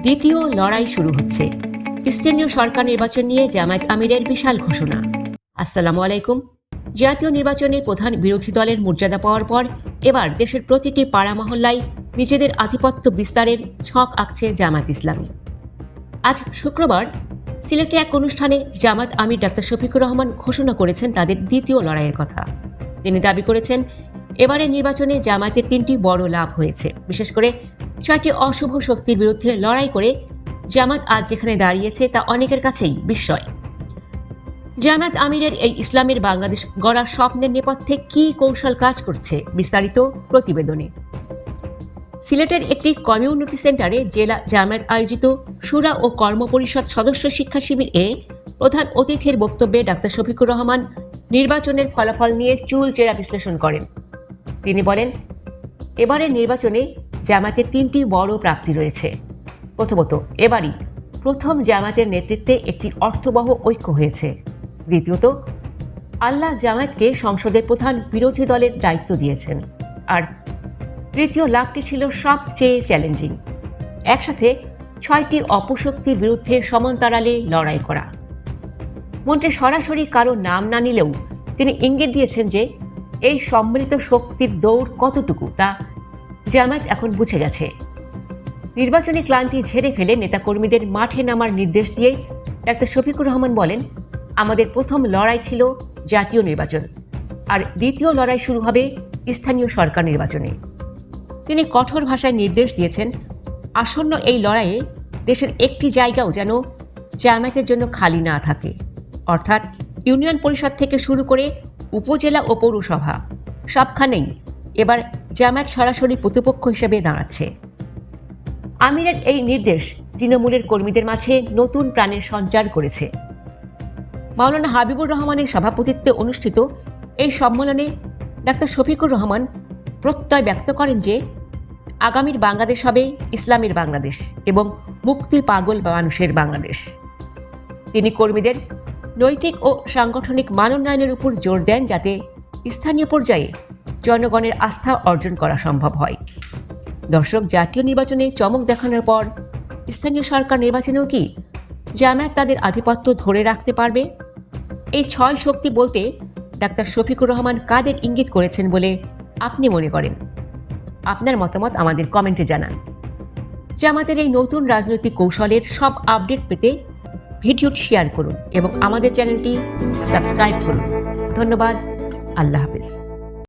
দ্বিতীয় লড়াই শুরু হচ্ছে। স্থানীয় সরকার নির্বাচন নিয়ে জামায়াত আমিরের বিশাল ঘোষণা। আসসালামু আলাইকুম। জাতীয় নির্বাচনে প্রধান বিরোধী দলের মর্যাদা পাওয়ার পর এবার দেশের প্রতিটি পাড়া মহল্লায় নিজেদের আধিপত্য বিস্তারের ছক আঁকছে জামায়াত ইসলামী। আজ শুক্রবার সিলেটে এক অনুষ্ঠানে জামায়াত আমির ডাক্তার শফিকুর রহমান ঘোষণা করেছেন তাদের দ্বিতীয় লড়াইয়ের কথা। তিনি দাবি করেছেন, এবারের নির্বাচনে জামায়াতের 3টি বড় লাভ হয়েছে। বিশেষ করে 6টি অশুভ শক্তির বিরুদ্ধে লড়াই করে জামায়াত আজ যেখানে দাঁড়িয়েছে তা অনেকের কাছেই বিস্ময়। জামায়াত আমিরের এই ইসলামের বাংলাদেশ গড়ার স্বপ্নের নেপথ্যে কী কৌশল কাজ করছে, বিস্তারিত প্রতিবেদনে। সিলেটের একটি কমিউনিটি সেন্টারে জেলা জামায়াত আয়োজিত শুরা ও কর্মপরিষদ সদস্য শিক্ষা শিবিরে প্রধান অতিথির বক্তব্যে ডাক্তার শফিকুর রহমান নির্বাচনের ফলাফল নিয়ে চুলচেরা বিশ্লেষণ করেন। তিনি বলেন, এবারের নির্বাচনে জামায়াতের 3টি বড় প্রাপ্তি রয়েছে। প্রথমত, এবারই প্রথম জামায়াতের নেতৃত্বে একটি অর্থবহ ঐক্য হয়েছে। দ্বিতীয়ত, আল্লাহ জামায়াতকে সংসদের প্রধান বিরোধী দলের দায়িত্ব দিয়েছেন। আর তৃতীয় লাভটি ছিল সবচেয়ে চ্যালেঞ্জিং, একসাথে 6টি অপশক্তির বিরুদ্ধে সমান্তরালে লড়াই করা। মন্ত্রী সরাসরি কারো নাম না নিলেও তিনি ইঙ্গিত দিয়েছেন যে এই সম্মিলিত শক্তির দৌড় কতটুকু তা জামায়াত এখন বুঝে গেছে। নির্বাচনী ক্লান্তি ঝেড়ে ফেলে নেতাকর্মীদের মাঠে নামার নির্দেশ দিয়ে ডাক্তার শফিকুর রহমান বলেন, আমাদের প্রথম লড়াই ছিল জাতীয় নির্বাচন, আর দ্বিতীয় লড়াই শুরু হবে স্থানীয় সরকার নির্বাচনে। তিনি কঠোর ভাষায় নির্দেশ দিয়েছেন, আসন্ন এই লড়াইয়ে দেশের একটি জায়গাও যেন জামায়াতের জন্য খালি না থাকে। অর্থাৎ ইউনিয়ন পরিষদ থেকে শুরু করে উপজেলা ও পৌরসভা সবখানেই এবার জামায়াত সরাসরি প্রতিপক্ষ হিসেবে দাঁড়াচ্ছে। আমিরের এই নির্দেশ তৃণমূলের কর্মীদের মাঝে নতুন প্রাণের সঞ্চার করেছে। মাওলানা হাবিবুর রহমানের সভাপতিত্বে অনুষ্ঠিত এই সম্মেলনে ডাক্তার শফিকুর রহমান প্রত্যয় ব্যক্ত করেন যে আগামীর বাংলাদেশ হবে ইসলামের বাংলাদেশ এবং মুক্তি পাগল মানুষের বাংলাদেশ। তিনি কর্মীদের নৈতিক ও সাংগঠনিক মানোন্নয়নের উপর জোর দেন, যাতে স্থানীয় পর্যায়ে জনগণের আস্থা অর্জন করা সম্ভব হয়। দর্শক, জাতীয় নির্বাচনে চমক দেখানোর পর স্থানীয় সরকার নির্বাচনেও কি জামায়াত তাদের আধিপত্য ধরে রাখতে পারবে? এই 6 শক্তি বলতে ডাক্তার শফিকুর রহমান কাদের ইঙ্গিত করেছেন বলে আপনি মনে করেন? আপনার মতামত আমাদের কমেন্টে জানান। জামায়াতের এই নতুন রাজনৈতিক কৌশলের সব আপডেট পেতে ভিডিওটি শেয়ার করুন এবং আমাদের চ্যানেলটি সাবস্ক্রাইব করুন। ধন্যবাদ। আল্লাহ হাফেজ।